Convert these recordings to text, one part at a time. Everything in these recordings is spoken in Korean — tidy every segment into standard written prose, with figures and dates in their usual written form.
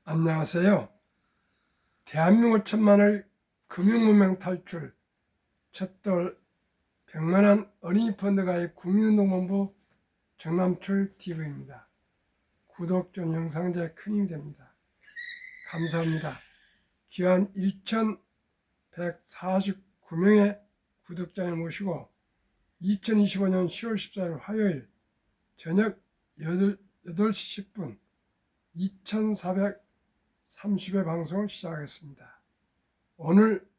안녕하세요. 대한민국 천만을 금융문명 탈출 첫돌 100만원 어린이 펀드 가입 국민운동본부 정남출 TV입니다. 구독, 좋은 영상 제 큰 힘이 됩니다. 감사합니다. 귀한 1149명의 구독자를 모시고 2025년 10월 14일 화요일 저녁 8시 10분 2430회 방송을 시작하겠습니다. 오늘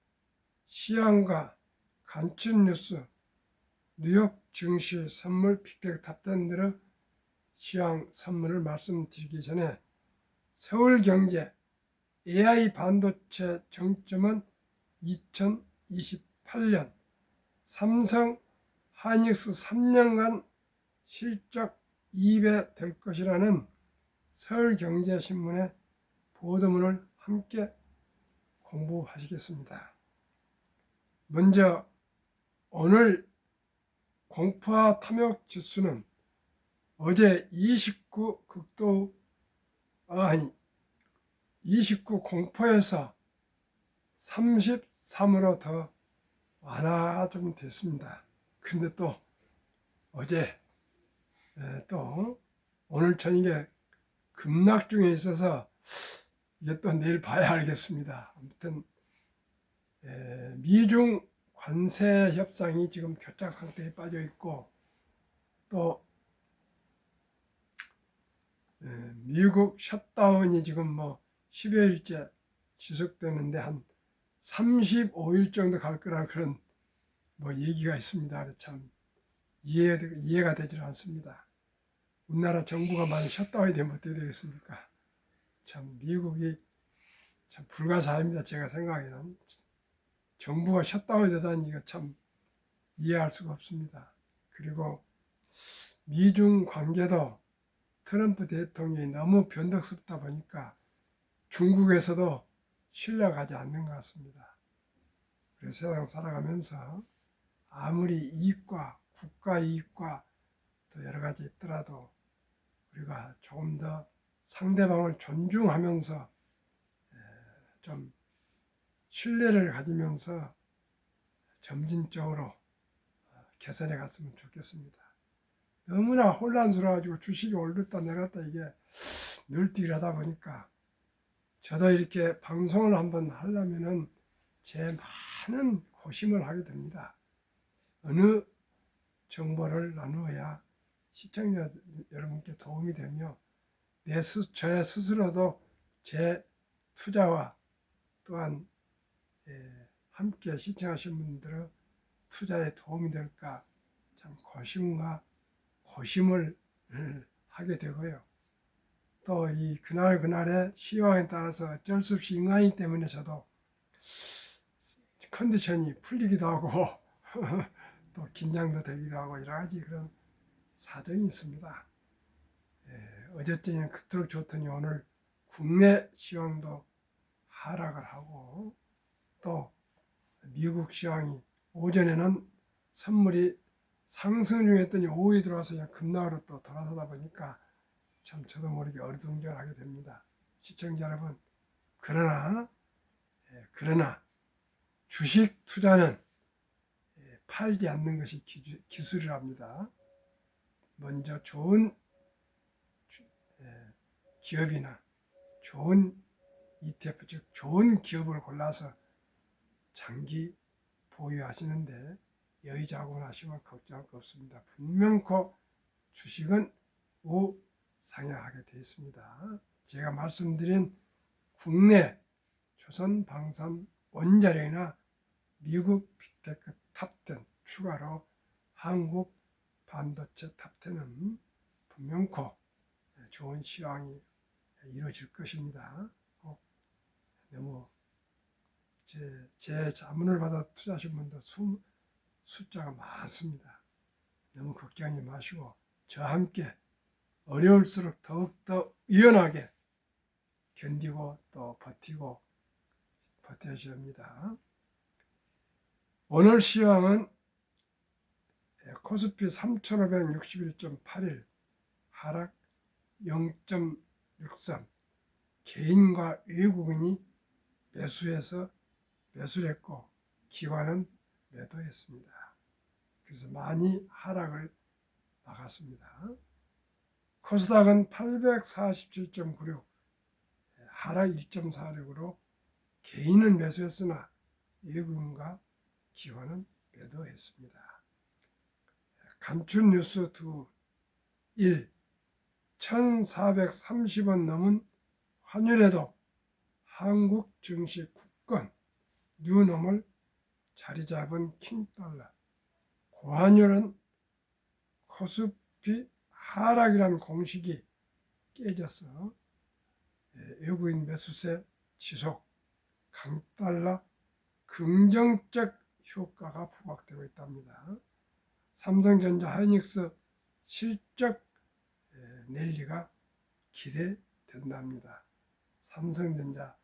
시황과 간추린 뉴스, 뉴욕 증시 선물 빅테크 탑10대로 시황 선물을 말씀드리기 전에 서울 경제 AI 반도체 정점은 2028년 삼성 하이닉스 3년간 실적 2배 될 것이라는 서울경제신문의 보도문을 함께 공부하시겠습니다. 먼저 오늘 공포와 탐욕 지수는 어제 29 공포에서 33으로 더 완화가 좀 됐습니다. 근데 또 어제 또 오늘 저녁에 급락 중에 있어서 이게 또 내일 봐야 알겠습니다. 아무튼 미중 관세 협상이 지금 교착 상태에 빠져 있고 또 미국 셧다운이 지금 뭐 10여일째 지속되는데 한 35일 정도 갈 거라 그런 뭐 얘기가 있습니다. 참 이해가 되질 않습니다. 우리나라 정부가 많이 셧다운이 되면 어떻게 되겠습니까? 참 미국이 참 불가사의입니다. 제가 생각에는 정부가 셧다운이 되다니 이거 참 이해할 수가 없습니다. 그리고 미중 관계도 트럼프 대통령이 너무 변덕스럽다 보니까 중국에서도 신뢰가지 않는 것 같습니다. 그래서 세상 살아가면서 아무리 이익과 국가 이익과 또 여러 가지 있더라도 우리가 조금 더 상대방을 존중하면서 좀 신뢰를 가지면서 점진적으로 개선해 갔으면 좋겠습니다. 너무나 혼란스러워가지고 주식이 올랐다 내렸다 이게 늘뛰기를 하다 보니까 저도 이렇게 방송을 한번 하려면은 제 많은 고심을 하게 됩니다. 어느 정보를 나누어야 시청자 여러분께 도움이 되며 저의 스스로도 제 투자와 또한 함께 시청하신 분들의 투자에 도움이 될까 참 고심을 하게 되고요. 또 이 그날그날의 시황에 따라서 어쩔 수 없이 인간이기 때문에 저도 컨디션이 풀리기도 하고 또 긴장도 되기도 하고 여러 가지 그런 사정이 있습니다. 어제쯤에는 그토록 좋더니 오늘 국내 시황도 하락을 하고 또 미국 시황이 오전에는 선물이 상승 중이었더니 오후에 들어와서 그냥 급락으로 또 돌아서다 보니까 참 저도 모르게 어리둥절하게 됩니다. 시청자 여러분, 그러나 주식 투자는 팔지 않는 것이 기술이랍니다. 먼저 좋은 기업이나 좋은 ETF, 즉 좋은 기업을 골라서 장기 보유하시는데 여의자곤하시면 걱정할 거 없습니다. 분명코 주식은 우상향하게 되어 있습니다. 제가 말씀드린 국내 조선방산 원자력이나 미국 빅테크 탑10 추가로 한국 반도체 탑10은 분명코 좋은 시황이 이루어질 것입니다. 꼭 너무 제 자문을 받아 투자하신 분도 숫자가 많습니다. 너무 걱정하지 마시고 저와 함께 어려울수록 더욱더 유연하게 견디고 또 버텨셔야 합니다. 오늘 시황은 코스피 3561.81 하락 0.63, 개인과 외국인이 매수를 했고 기관은 매도했습니다. 그래서 많이 하락을 막았습니다. 코스닥은 847.96 하락 1.46으로 개인은 매수했으나 외국인과 기관은 매도했습니다. 간추 뉴스 1 1430원 넘은 환율에도 한국 증시 굳건 뉴노멀 자리 잡은 킹달러. 고환율은 코스피 하락이란 공식이 깨져서 외국인 매수세 지속, 강달러 긍정적 효과가 부각되고 있답니다. 삼성전자, 하이닉스 실적 랠리가 기대된답니다. 삼성전자,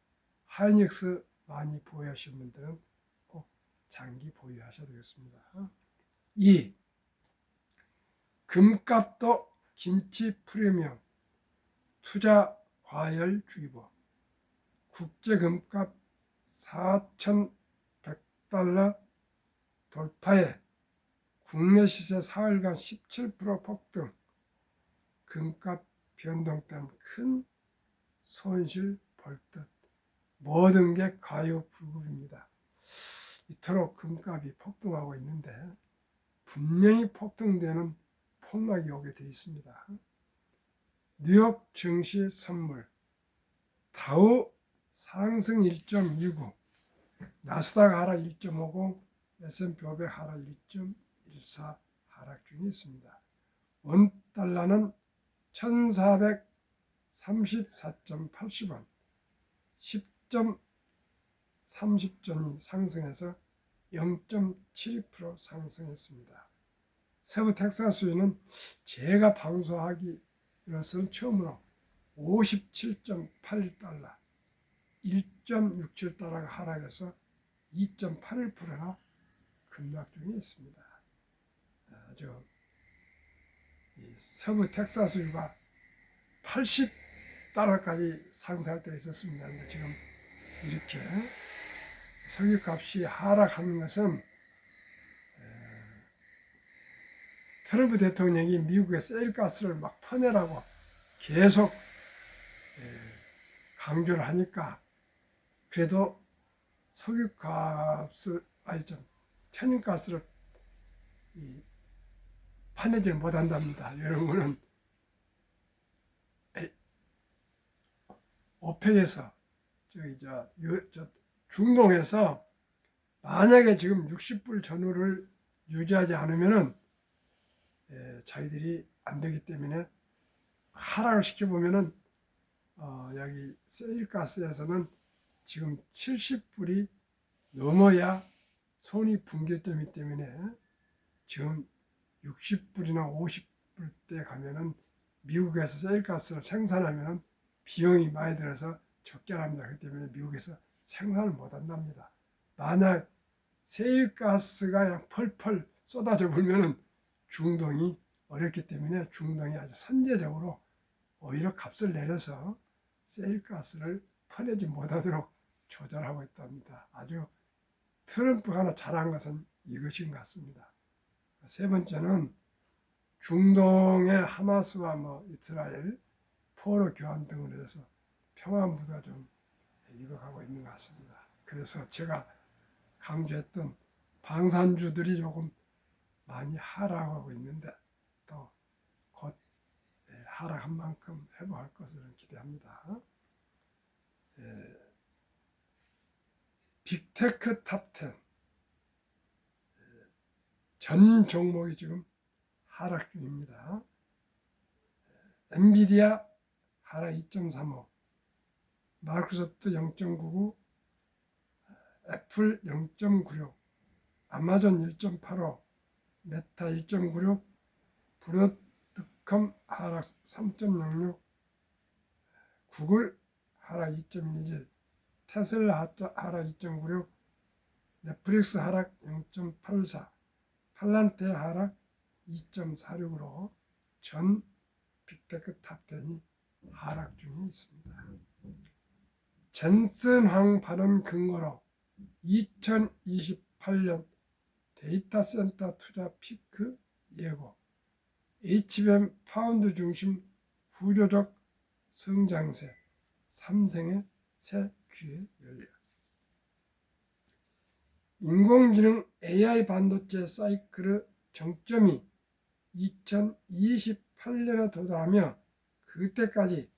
하이닉스 많이 보유하신 분들은 꼭 장기 보유하셔야 되겠습니다. 2. 금값도 김치 프리미엄 투자 과열주의보 국제금값 4,100달러 돌파에 국내 시세 사흘간 17% 폭등, 금값 변동 때문에 큰 손실 볼 듯 모든 게 과유불급입니다. 이토록 금값이 폭등하고 있는데 분명히 폭등되는 폭락이 오게 되어 있습니다. 뉴욕 증시 선물 다우 상승 1.29, 나스닥 하락 1.50, S&P 500 하락 1.14 하락 중에 있습니다. 원달러는 1434.80원 10.30전이 상승해서 0.72% 상승했습니다. 세부 텍사스주는 제가 방송하기로서는 처음으로 57.81달러 1.67달러가 하락해서 2.81%나 급락 중에 있습니다. 아주 서부 텍사스주가 80달러까지 상승할 때 있었습니다. 근데 지금 이렇게 석유값이 하락하는 것은 트럼프 대통령이 미국의 세일가스를 막 퍼내라고 계속 강조를 하니까 그래도 석유값을 천연가스를 파내질 못한답니다. 이런 거는 오펙에서 중동에서 만약에 지금 60불 전후를 유지하지 않으면은 자기들이 안 되기 때문에 하락을 시켜보면은 여기 세일가스에서는 지금 70불이 넘어야 손이 분기점이기 때문에 지금 60불이나 50불 때 가면은 미국에서 세일가스를 생산하면은 비용이 많이 들어서 적절합니다. 그렇기 때문에 미국에서 생산을 못 한답니다. 만약 세일가스가 그냥 펄펄 쏟아져 불면은 중동이 어렵기 때문에 중동이 아주 선제적으로 오히려 값을 내려서 세일가스를 퍼내지 못하도록 조절하고 있답니다. 아주 트럼프가 하나 잘한 것은 이것인 것 같습니다. 세 번째는 중동의 하마스와 이스라엘 포로 교환 등으로 해서 평화무드가 좀 익어가고 있는 것 같습니다. 그래서 제가 강조했던 방산주들이 조금 많이 하락하고 있는데 또 곧 하락한 만큼 회복할 것을 기대합니다. 빅테크 탑10 전 종목이 지금 하락 중입니다. 엔비디아 하락 2.35, 마이크로소프트 0.99, 애플 0.96, 아마존 1.85, 메타 1.96, 브로드컴 하락 3.06, 구글 하락 2.11, 테슬라 하락 2.96, 넷플릭스 하락 0.84, 팔란테 하락 2.46으로 전 빅테크 탑10이 하락 중에 있습니다. 젠슨황 발언 근거로 2028년 데이터 센터 투자 피크 예고, HBM 파운드 중심 구조적 성장세 3생의 새 기회 열려. 인공지능 AI 반도체 사이클의 정점이 2028년에 도달하며 그때까지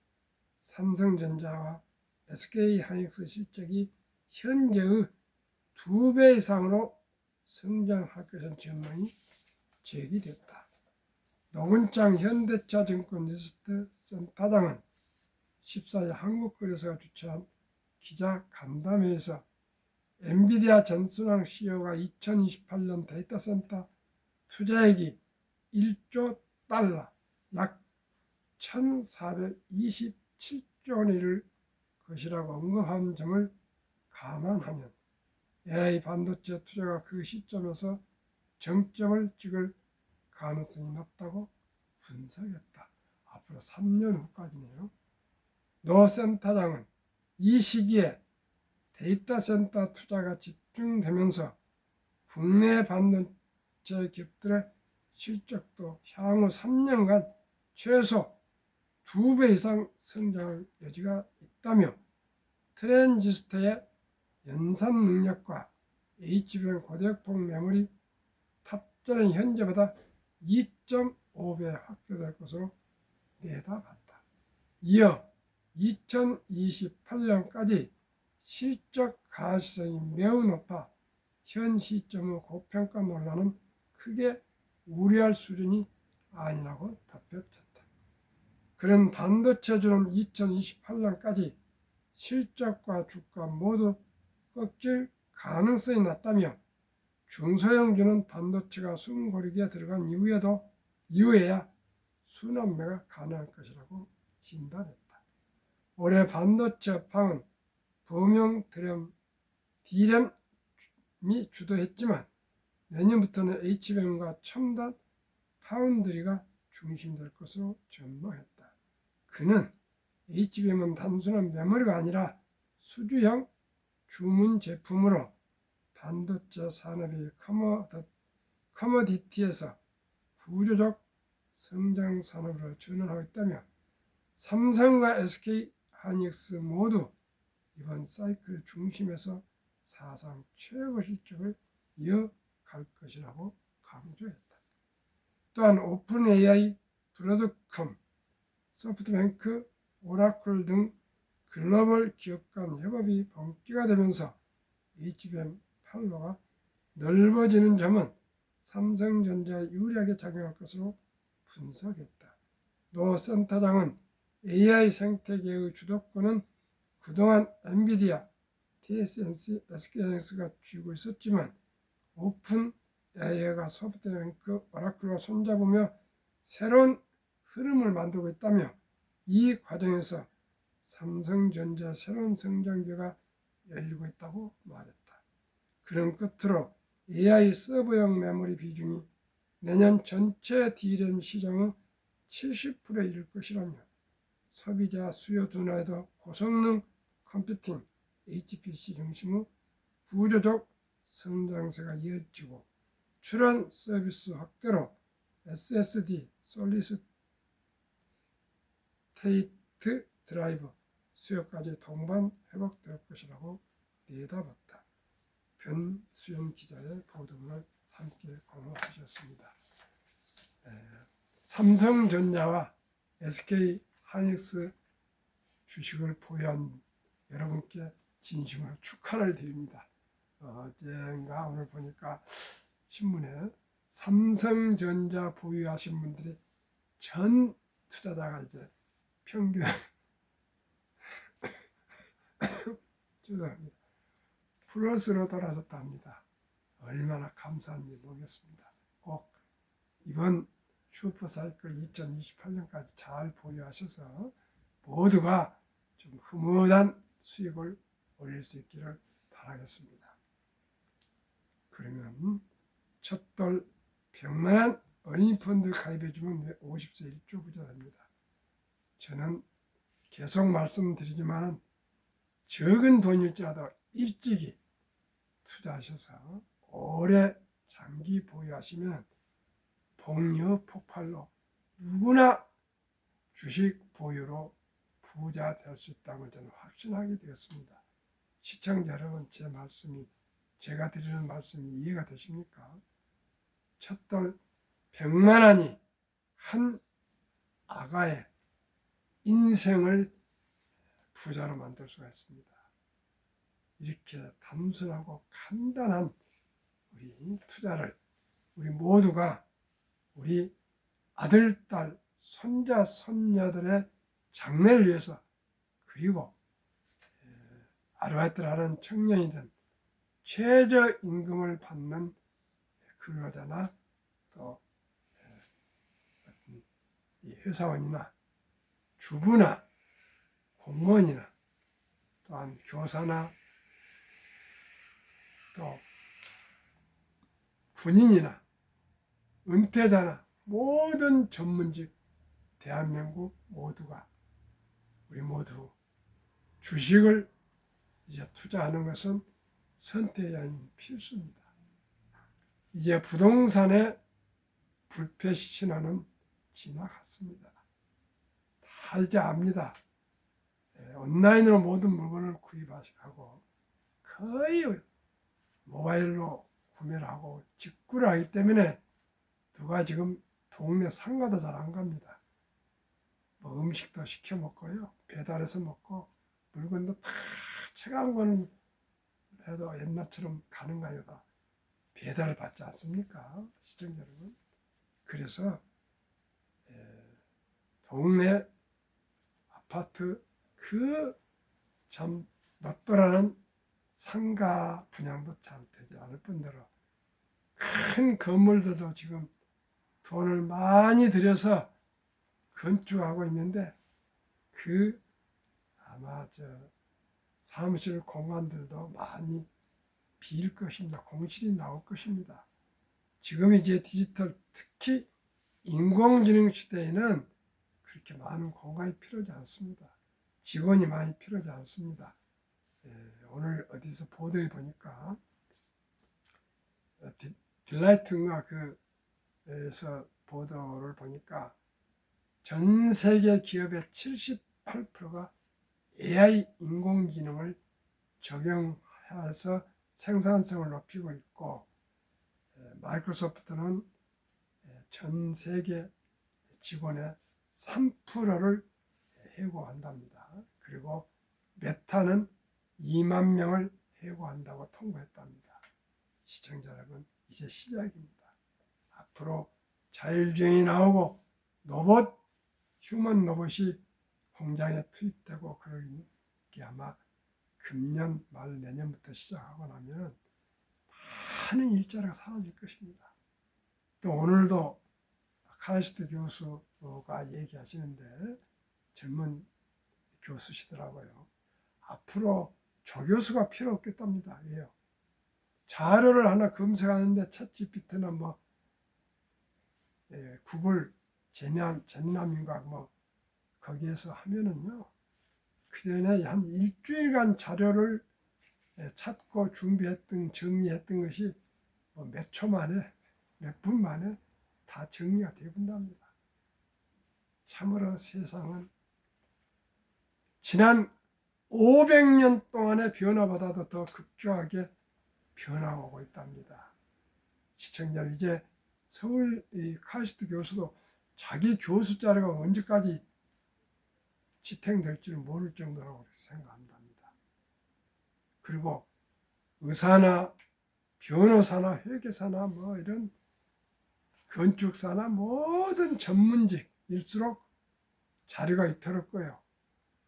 삼성전자와 SK하이닉스 실적이 현재의 2배 이상으로 성장할 것이라는 전망이 제기됐다. 노근창 현대차증권 리서치 센터장은 14일 한국거래소가 주최한 기자 간담회에서 엔비디아 전순환 CEO가 2028년 데이터 센터 투자액이 1조 달러, 약 1427조 원에 이를 것이라고 언급한 점을 감안하면 AI 반도체 투자가 그 시점에서 정점을 찍을 가능성이 높다고 분석했다. 앞으로 3년 후까지네요. 노 센터장은 이 시기에 데이터 센터 투자가 집중되면서 국내 반도체 기업들의 실적도 향후 3년간 최소 2배 이상 성장할 여지가 있다며 트랜지스터의 연산 능력과 HBM 고대역폭 메모리 탑재는 현재보다 2.5배 확대될 것으로 내다봤다. 이어 2028년까지 실적 가시성이 매우 높아 현 시점의 고평가 논란은 크게 우려할 수준이 아니라고 덧붙였다. 그런 반도체주는 2028년까지 실적과 주가 모두 꺾일 가능성이 낮다며 중소형주는 반도체가 숨고르기에 들어간 이후에야 순환매가 가능할 것이라고 진단했다. 올해 반도체 업황은 범용 D램이 주도했지만 내년부터는 HBM과 첨단 파운드리가 중심될 것으로 전망했다. 그는 HBM은 단순한 메모리가 아니라 수주형 주문 제품으로 반도체 산업이 커머디티에서 구조적 성장 산업으로 전환하고 있다며 삼성과 SK하이닉스 모두 이번 사이클 중심에서 사상 최고 실적을 이어갈 것이라고 강조했다. 또한 오픈 AI, 브로드컴, 소프트뱅크, 오라클 등 글로벌 기업 간 협업이 본격화되면서 HBM 판로가 넓어지는 점은 삼성전자에 유리하게 작용할 것으로 분석했다. 노 센터장은 AI 생태계의 주도권은 그동안 엔비디아, TSMC, SK하이닉스가 쥐고 있었지만 오픈 AI가 소프트뱅크, 오라클과 손잡으며 새로운 흐름을 만들고 있다며 이 과정에서 삼성전자 새로운 성장기가 열리고 있다고 말했다. 그런 끝으로 AI 서버용 메모리 비중이 내년 전체 D램 시장의 70%에 이를 것이라며 소비자 수요 둔화에도 고성능 컴퓨팅 HPC 중심의 구조적 성장세가 이어지고 출원 서비스 확대로 SSD 솔리드 스테이트 드라이브 수요까지 동반 회복될 것이라고 내다봤다. 변수연 기자의 보도문을 함께 공유하셨습니다. 삼성전자와 SK하이닉스 주식을 보유한 여러분께 진심으로 축하를 드립니다. 어젠가 오늘 보니까 신문에 삼성전자 보유하신 분들이 전 투자자가 이제 평균 죄송합니다. 플러스로 돌아섰답니다. 얼마나 감사한지 모르겠습니다. 꼭 이번 슈퍼사이클 2028년까지 잘 보유하셔서 모두가 좀 흐뭇한 수익을 올릴 수 있기를 바라겠습니다. 그러면 첫돌 100만원 어린이 펀드 가입해주면 50세 1조 부자 됩니다. 저는 계속 말씀드리지만 적은 돈일지라도 일찍이 투자하셔서 오래 장기 보유하시면 복리의 폭발로 누구나 주식 보유로 부자 될 수 있다는 저는 확신하게 되었습니다. 시청자 여러분, 제가 드리는 말씀이 이해가 되십니까? 첫돌 100만 원이 한 아가의 인생을 부자로 만들 수가 있습니다. 이렇게 단순하고 간단한 우리 투자를 우리 모두가 우리 아들, 딸, 손자, 손녀들의 장래를 위해서, 그리고 아르바이트를 하는 청년이든 최저임금을 받는 근로자나 또 회사원이나 주부나 공무원이나 또한 교사나 또 군인이나 은퇴자나 모든 전문직 대한민국 모두가 우리 모두 주식을 이제 투자하는 것은 선택이 아닌 필수입니다. 이제 부동산의 불패 신화는 지나갔습니다. 다 이제 압니다. 온라인으로 모든 물건을 구입하고 거의 모바일로 구매를 하고 직구를 하기 때문에 누가 지금 동네 상가도 잘 안 갑니다. 뭐 음식도 시켜 먹고요, 배달해서 먹고, 물건도 다 차가운 거는 해도 옛날처럼 가는가요? 다 배달을 받지 않습니까? 시청자 여러분. 그래서 동네 아파트 참 넛더라는 상가 분양도 잘 되지 않을 뿐더러 큰 건물들도 지금 돈을 많이 들여서 건축하고 있는데 아마 사무실 공간들도 많이 비일 것입니다. 공실이 나올 것입니다. 지금 이제 디지털, 특히 인공지능 시대에는 그렇게 많은 공간이 필요하지 않습니다. 직원이 많이 필요하지 않습니다. 오늘 어디서 보도에 보니까 딜라이트인가에서 보도를 보니까 전 세계 기업의 78%가 AI 인공지능을 적용해서 생산성을 높이고 있고, 마이크로소프트는 전 세계 직원의 3%를 해고한답니다. 그리고 메타는 2만 명을 해고한다고 통보했답니다. 시청자 여러분, 이제 시작입니다. 앞으로 자율주행이 나오고 휴먼 로봇이 공장에 투입되고, 그러는 게 아마 금년 말 내년부터 시작하고 나면 많은 일자리가 사라질 것입니다. 또 오늘도 카이스트 교수가 얘기하시는데, 젊은 교수시더라고요. 앞으로 조교수가 필요 없겠답니다. 왜요? 자료를 하나 검색하는데 챗GPT나 구글 제미나민가 거기에서 하면은요, 그전에 한 일주일간 자료를 찾고 준비했던, 정리했던 것이 몇 초 만에, 몇 분 만에 다 정리가 되어본답니다. 참으로 세상은 지난 500년 동안의 변화보다도 더 급격하게 변화하고 있답니다. 시청자, 이제 서울 카이스트 교수도 자기 교수 자리가 언제까지 지탱될지를 모를 정도라고 생각한답니다. 그리고 의사나 변호사나 회계사나 이런 건축사나 모든 전문직일수록 자리가 있더라고요.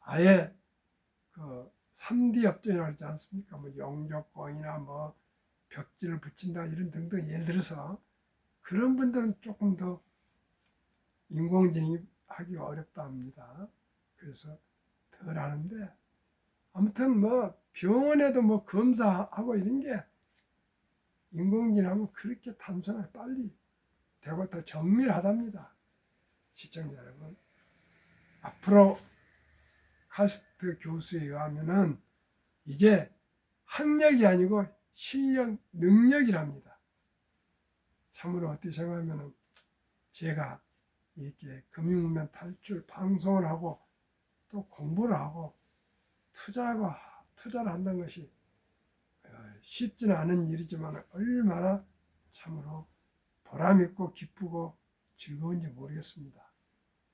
아예 3D 업종이라고 하지 않습니까? 용접공이나 벽지를 붙인다 이런 등등, 예를 들어서 그런 분들은 조금 더 인공지능이 하기가 어렵다 합니다. 그래서 덜 하는데, 아무튼 병원에도 검사하고 이런 게 인공지능하면 그렇게 단순하게 빨리 되고 더 정밀하답니다. 시청자 여러분, 앞으로 카스트 교수에 의하면은 이제 학력이 아니고 실력, 능력이랍니다. 참으로 어떻게 생각하면은 제가 이렇게 금융문명 탈출 방송을 하고 또 공부를 하고 투자를 한다는 것이 쉽지는 않은 일이지만 얼마나 참으로 보람있고 기쁘고 즐거운지 모르겠습니다.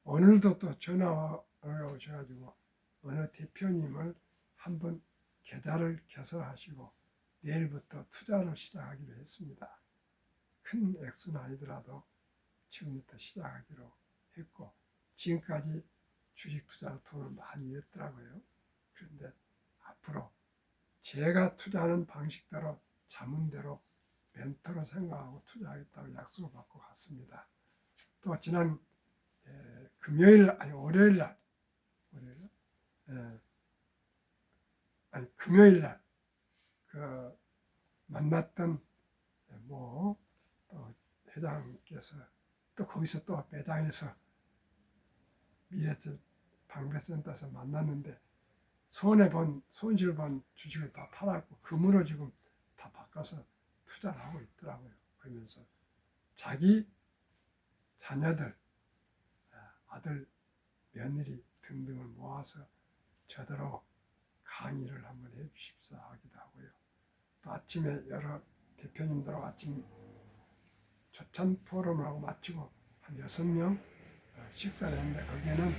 오늘도 또 전화가 오셔가지고 어느 대표님을 한번 계좌를 개설하시고 내일부터 투자를 시작하기로 했습니다. 큰 액수는 아니더라도 지금부터 시작하기로 했고 지금까지 주식 투자로 돈을 많이 잃었더라고요. 그런데 앞으로 제가 투자하는 방식대로 자문대로 멘토로 생각하고 투자하겠다고 약속을 받고 갔습니다. 또 지난 월요일 날 금요일 날 그 만났던 또 회장께서 또 거기서 또 매장에서 미래세 방배센터에서 만났는데 손실 본 주식을 다 팔았고 금으로 지금 다 바꿔서 투자를 하고 있더라고요. 그러면서 자기 자녀들, 아들, 며느리 등등을 모아서 저더러 강의를 한번 해주십사 하기도 하고요. 또 아침에 여러 대표님들하고 아침 조찬 포럼을 하고 마치고 한 6명 식사를 했는데 거기에는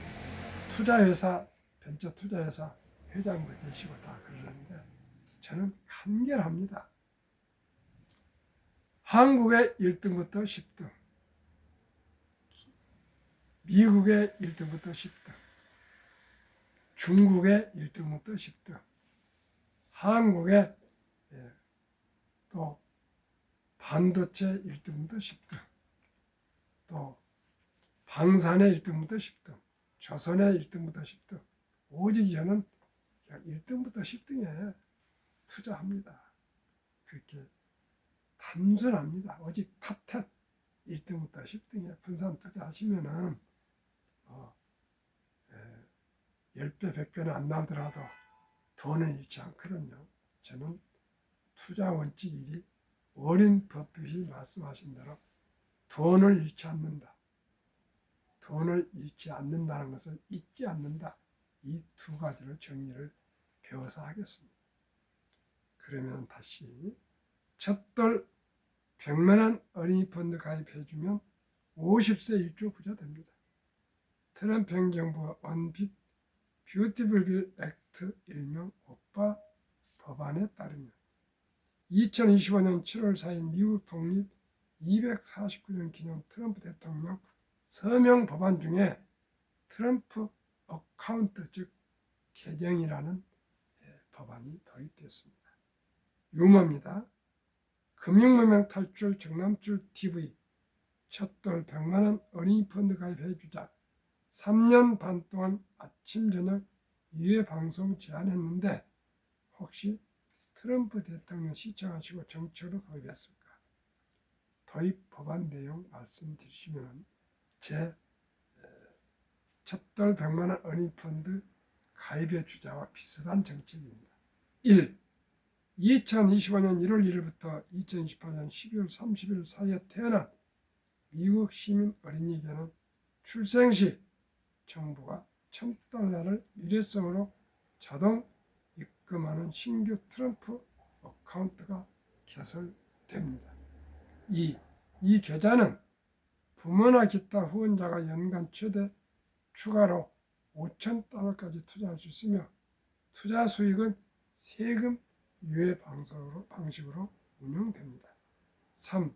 투자회사, 벤처 투자회사 회장도 계시고 다 그러는데 저는 간결합니다. 한국의 1등부터 10등, 미국의 1등부터 10등, 중국의 1등부터 10등, 한국의 또 반도체 1등부터 10등, 또 방산의 1등부터 10등, 조선의 1등부터 10등, 오직 저는 1등부터 10등에 투자합니다. 그렇게 단순합니다. 오직 탑10 1등부터 10등에 분산 투자하시면은 10배, 100배는 안 나오더라도 돈은 잃지 않거든요. 저는 투자 원칙 1이 워렌 버핏이 말씀하신 대로 돈을 잃지 않는다. 돈을 잃지 않는다는 것을 잊지 않는다. 이 두 가지를 정리를 배워서 하겠습니다. 그러면 다시 첫돌 100만 원 어린이 펀드 가입해주면 50세 1조 부자 됩니다. 트럼프 행정부가 원빛 뷰티풀 빌 액트 일명 오빠 법안에 따르면 2025년 7월 4일 미국 독립 249년 기념 트럼프 대통령 서명 법안 중에 트럼프 어카운트 즉 계정이라는 법안이 도입됐습니다. 유머입니다. 금융문명 탈출 정남줄 TV 첫돌 100만원 어린이 펀드 가입해주자 3년 반 동안 아침 저녁 2회 방송 제안했는데 혹시 트럼프 대통령 시청하시고 정책으로 도입했을까? 도입 법안 내용 말씀드리시면 제 첫돌 100만원 어린이 펀드 가입의 주자와 비슷한 정책입니다. 1. 2025년 1월 1일부터 2028년 12월 30일 사이에 태어난 미국 시민 어린이에게는 출생 시 정부가 $1,000를 일회성으로 자동 입금하는 신규 트럼프 어카운트가 개설됩니다. 2. 이 계좌는 부모나 기타 후원자가 연간 최대 추가로 $5,000까지 투자할 수 있으며 투자 수익은 세금 유예 방식으로 운영됩니다. 3.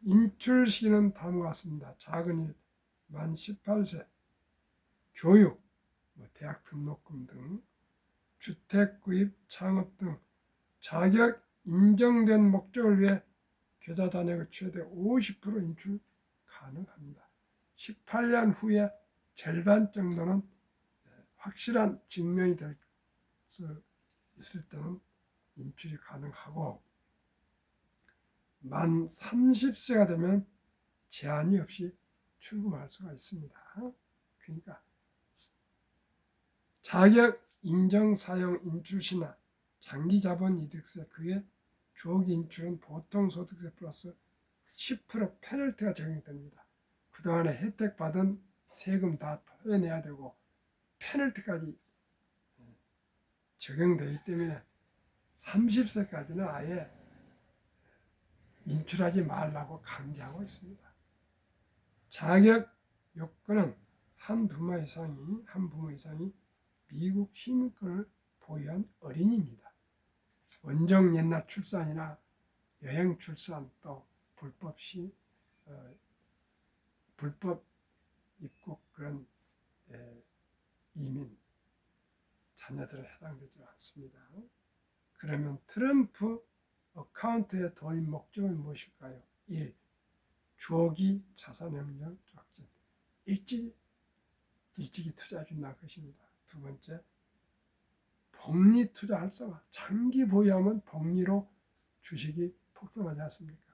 인출 시기는 다음과 같습니다. 작은 일, 만 18세, 교육, 대학 등록금 등, 주택 구입, 창업 등 자격 인정된 목적을 위해 계좌 잔액의 최대 50% 인출 가능합니다. 18년 후에 절반 정도는 확실한 증명이 될 수 있을 때는 인출이 가능하고 만 30세가 되면 제한이 없이 출금할 수가 있습니다. 그러니까 자격 인정 사용 인출시나 장기 자본 이득세 그의 주ок 인출은 보통 소득세 플러스 10% 페널티가 적용됩니다. 그동안에 혜택 받은 세금 다 토해내야 되고 페널티까지 적용되기 때문에 30세까지는 아예 인출하지 말라고 강제하고 있습니다. 자격 요건은 한 부모 이상이 미국 시민권을 보유한 어린이입니다. 원정 옛날 출산이나 여행 출산 또 불법 입국 그런 이민 자녀들은 해당되지 않습니다. 그러면 트럼프 어카운트의 도입 목적은 무엇일까요? 1. 주옥이 자산행령 촉진 일찍이 투자해 준다는 것입니다. 두 번째, 복리 투자 활성화 장기 보유하면 복리로 주식이 폭등하지 않습니까?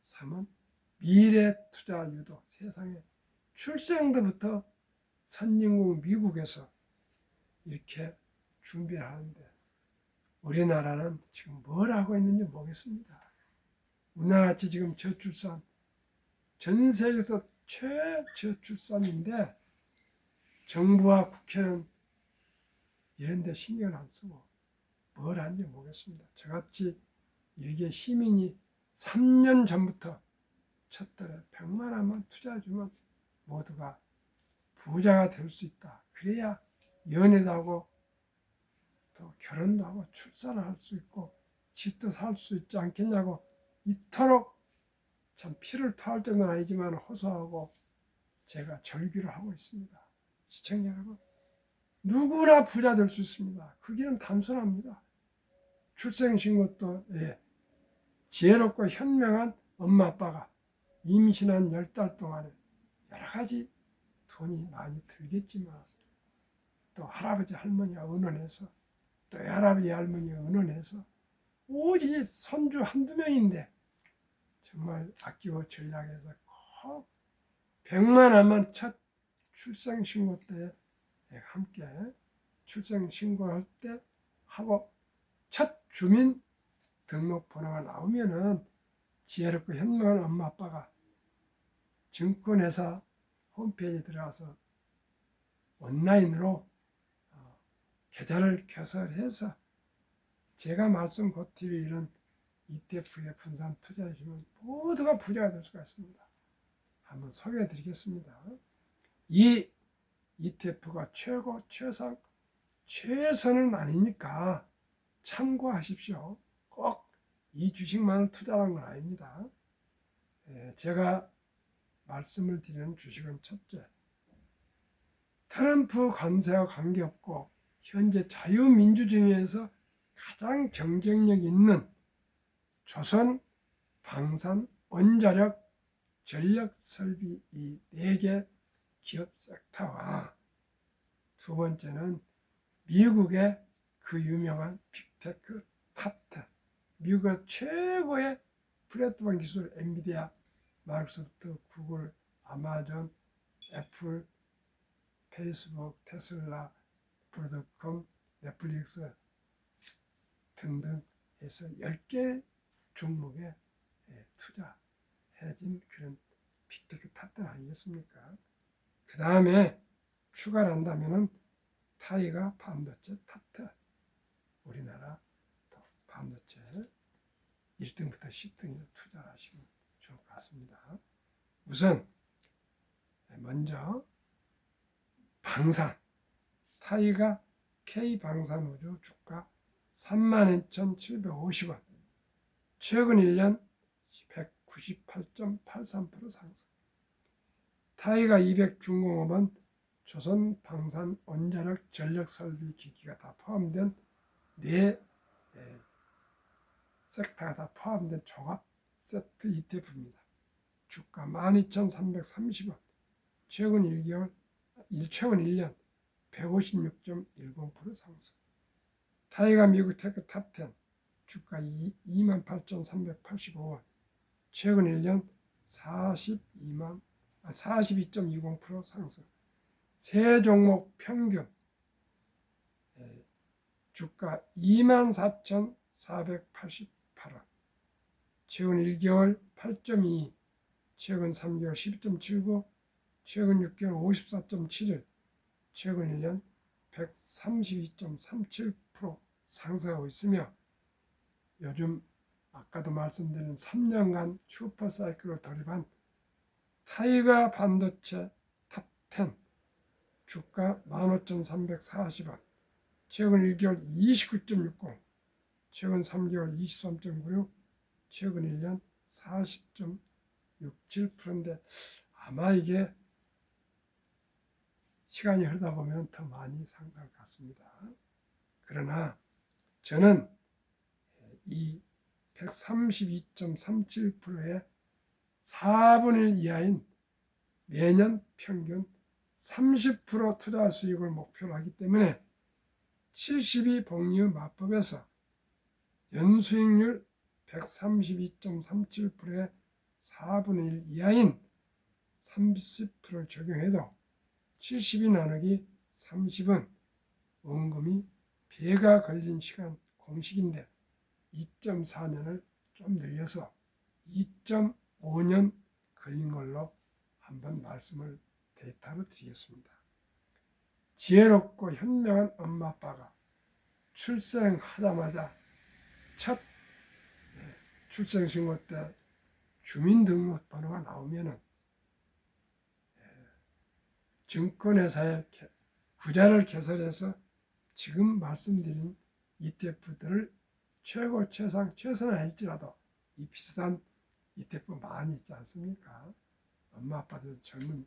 3은 미래 투자 유도 세상에 출생부터 선진국 미국에서 이렇게 준비를 하는데 우리나라는 지금 뭘 하고 있는지 모르겠습니다. 우리나라같이 지금 저출산 전 세계에서 최저출산인데 정부와 국회는 이런 데 신경을 안 쓰고 뭘 하는지 모르겠습니다. 저같이 일개 시민이 3년 전부터 첫 달에 100만 원만 투자해주면 모두가 부자가 될 수 있다. 그래야 연애도 하고 또 결혼도 하고 출산을 할 수 있고 집도 살 수 있지 않겠냐고 이토록 참 피를 토할 정도는 아니지만 호소하고 제가 절규를 하고 있습니다. 시청자 여러분, 누구나 부자 될 수 있습니다. 그 길은 단순합니다. 출생신고도 지혜롭고 현명한 엄마 아빠가 임신한 10달 동안에 여러 가지 돈이 많이 들겠지만 또 할아버지 할머니가 은원해서 또 할아버지 할머니가 은원해서 오직 손주 한두 명인데 정말 아끼고 전략해서 꼭 100만 원만 첫 출생신고 때 함께 출생신고할 때 하고 첫 주민 등록번호가 나오면은 지혜롭고 현명한 엄마 아빠가 증권회사 홈페이지에 들어가서 온라인으로 계좌를 개설해서 제가 말씀 곧 드릴 이런 ETF에 분산 투자해주면 모두가 부자가 될 수가 있습니다. 한번 소개해 드리겠습니다. 이 ETF가 최고, 최상, 최선은 아니니까 참고하십시오. 꼭 이 주식만을 투자하는 건 아닙니다. 제가 말씀을 드리는 주식은 첫째, 트럼프 관세와 관계없고 현재 자유민주주의에서 가장 경쟁력 있는 조선, 방산, 원자력, 전력설비 이 4개 기업 섹터와 두 번째는 미국의 그 유명한 빅테크 탑10 미국의 최고의 플랫폼 기술 엔비디아, 마이크로소프트, 구글, 아마존, 애플, 페이스북, 테슬라, 브로드컴, 넷플릭스 등등 해서 10개 종목에 투자해진 그런 빅테크 탑10 아니겠습니까? 그 다음에 추가를 한다면은 타이가 반도체 탑10 우리나라 반도체 1등부터 10등에 투자를 하시면 좋을 것 같습니다. 우선 먼저 방산 타이가 K방산우주 주가 32,750원 최근 1년 198.83% 상승. 타이가 200 중공업은 조선 방산 원자력 전력 설비 기기가 다 포함된 네 섹터가 다 포함된 종합 세트 ETF입니다. 주가 12,330원 최근 1년 156.10% 상승. 타이가 미국 테크 탑10 주가 28,385원 최근 1년 42.20% 상승. 세 종목 평균 주가 24,488원, 최근 1개월 8.22, 최근 3개월 12.79, 최근 6개월 54.71, 최근 1년 132.37% 상승하고 있으며, 요즘 아까도 말씀드린 3년간 슈퍼사이클을 돌입한 타이거 반도체 탑10 주가 15,340원, 최근 1개월 29.60, 최근 3개월 23.96, 최근 1년 40.67%인데 아마 이게 시간이 흐르다 보면 더 많이 상승할 것 같습니다. 그러나 저는 이 132.37%의 4분의 1 이하인 매년 평균 30% 투자 수익을 목표로 하기 때문에 72 복리 마법에서 연수익률 132.37%의 4분의 1 이하인 30%를 적용해도 70이 나누기 30은 원금이 배가 걸린 시간 공식인데 2.4년을 좀 늘려서 2.5년 걸린 걸로 한번 말씀을 데이터로 드리겠습니다. 지혜롭고 현명한 엄마 아빠가 출생하자마자 첫 출생신고 때 주민등록번호가 나오면은 증권회사에 구자를 개설해서 지금 말씀드린 ETF들을 최고 최선을 할지라도 이 비슷한 ETF 많이 있지 않습니까? 엄마 아빠들 젊은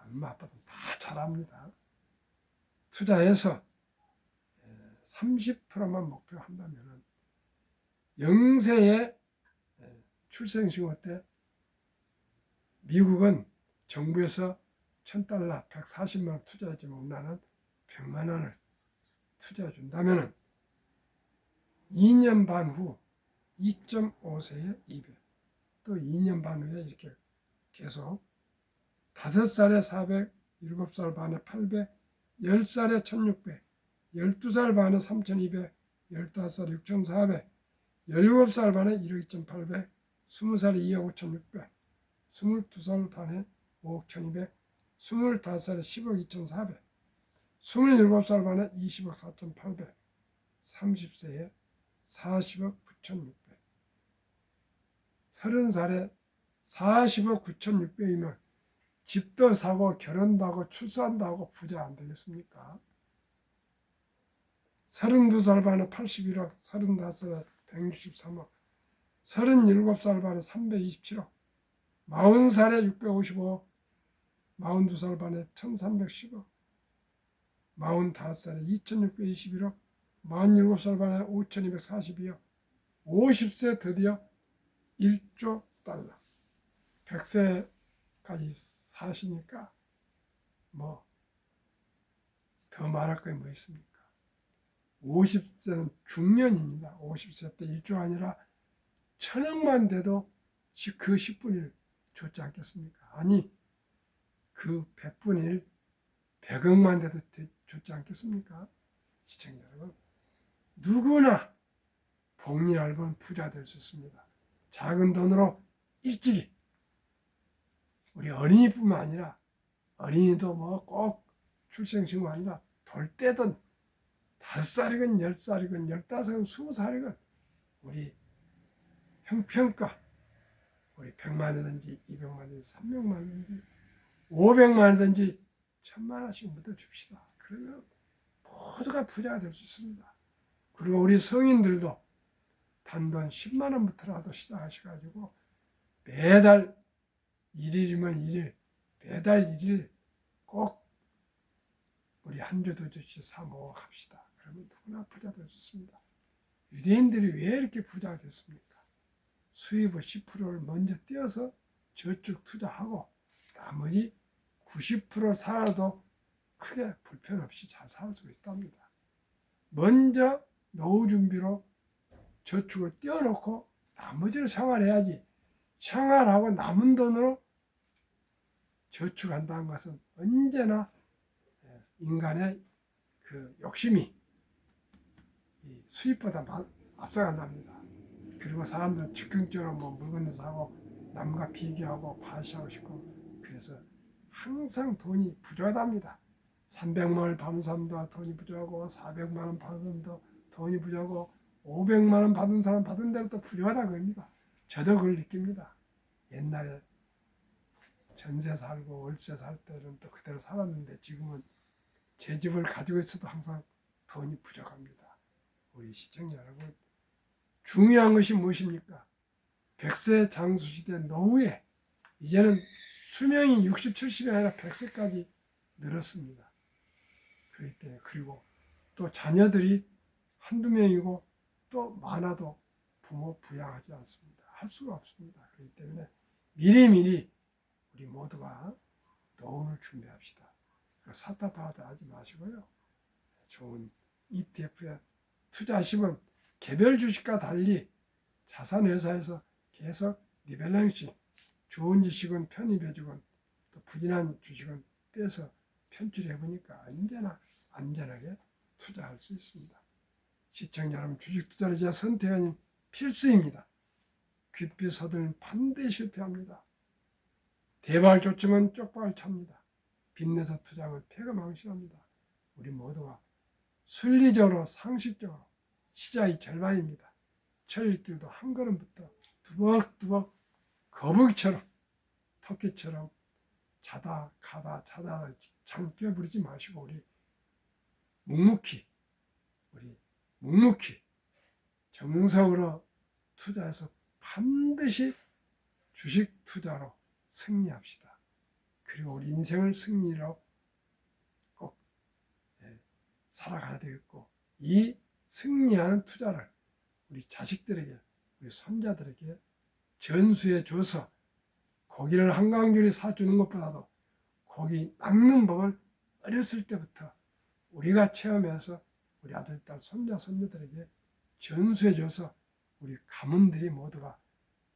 엄마 아빠들 다 잘합니다. 투자해서 30%만 목표한다면 0세의 출생신고 때 미국은 정부에서 $1,000 140만 원 투자해주면 나는 100만 원을 투자해 준다면 2년 반 후 2.5세에 200, 또 2년 반 후에 이렇게 계속 5살에 400, 7살 반에 800, 10살에 1600, 12살 반에 3200, 15살에 6400, 17살 반에 1억 2800, 20살에 2억 5600, 22살 반에 5억 1200, 25살에 10억 2400, 27살 반에 20억 4800, 30세에 40억 9600, 30살에 40억 9600이면 집도 사고 결혼도 하고 출산도 하고 부자 안 되겠습니까? 32살 반에 81억, 35살에 163억, 37살 반에 327억, 40살에 655억, 42살 반에 1310억, 45살에 2621억, 47살 반에 5242억, 50세 드디어 1조 달러, 100세까지 사시니까 뭐 더 말할 게 뭐 있습니까? 50세는 중년입니다. 50세 때 1조 아니라 1,000억만 돼도 그 10분의 1 줬지 않겠습니까? 아니 그 100분의 1, 100억만 돼도 줬지 않겠습니까? 시청자 여러분, 누구나 복리 넓은 부자 될 수 있습니다. 작은 돈으로 일찍이, 우리 어린이뿐만 아니라 어린이도 뭐 꼭 출생신고 아니라 돌 때든 5살이건 10살이건 15살이건 20살이건 우리 형편가 우리 100만이든지 200만이든지 300만이든지 500만이든지 1,000만 원씩 묻어줍시다. 그러면 모두가 부자가 될 수 있습니다. 그리고 우리 성인들도 단돈 10만 원부터라도 시작하셔가지고 매달 1일이면 1일, 매달 1일 꼭 우리 한 주 두 주씩 사 모아 갑시다. 그러면 누구나 부자 될 수 있습니다. 유대인들이 왜 이렇게 부자가 됐습니까? 수입의 10%를 먼저 떼어서 저축 투자하고 나머지 90% 살아도 크게 불편 없이 잘 살 수 있답니다. 먼저 노후 준비로 저축을 떼어놓고 나머지를 생활해야지, 생활하고 남은 돈으로 저축한다는 것은 언제나 인간의 그 욕심이 수입보다 앞서간답니다. 그리고 사람들은 즉흥적으로 뭐 물건도 사고 남과 비교하고 과시하고 싶고 그래서 항상 돈이 부족하답니다. 300만 원을 받은 사람도 돈이 부족하고 400만 원 받은 사람도 돈이 부족하고 500만 원 받은 사람 받은 대로 또 부족하다 그럽니다. 저도 그걸 느낍니다. 옛날에 전세 살고 월세 살 때는 또 그대로 살았는데 지금은 제 집을 가지고 있어도 항상 돈이 부족합니다. 우리 시청자 여러분, 중요한 것이 무엇입니까? 100세 장수시대 노후에 이제는 수명이 60, 70이 아니라 100세까지 늘었습니다. 그렇기 때문에 그리고 또 자녀들이 한두 명이고 또 많아도 부모 부양하지 않습니다. 할 수가 없습니다. 그렇기 때문에 미리미리 우리 모두가 노후를 준비합시다. 사타파타 하지 마시고요. 좋은 ETF에 투자하시면 개별 주식과 달리 자산회사에서 계속 리밸런싱, 좋은 주식은 편입해주건 또 부진한 주식은 빼서 편출해보니까 언제나 안전하게 투자할 수 있습니다. 시청자 여러분, 주식 투자는 제 선택은 필수입니다. 귓빛 서들은 반드시 실패합니다. 대발 조증은 쪽발 찹니다. 빚내서 투자하면 패가 망신합니다. 우리 모두가 순리적으로 상식적으로 시작이 절반입니다. 철길도 한 걸음부터 두벅두벅 거북이처럼 토끼처럼 자다 가다 자다 장깨 부리지 마시고 우리 묵묵히 정석으로 투자해서 반드시 주식 투자로 승리합시다. 그리고 우리 인생을 승리로 꼭 살아가야 되겠고 이 승리하는 투자를 우리 자식들에게 우리 손자들에게 전수해 줘서 고기를 한강줄이 사주는 것보다도 고기 낚는 법을 어렸을 때부터 우리가 체험해서 우리 아들, 딸, 손자, 손녀들에게 전수해 줘서 우리 가문들이 모두가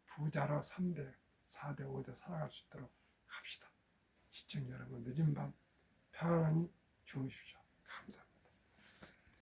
부자로 3대, 4대, 5대 살아갈 수 있도록 합시다. 시청자 여러분, 늦은 밤 평안히 주무십시오. 감사합니다.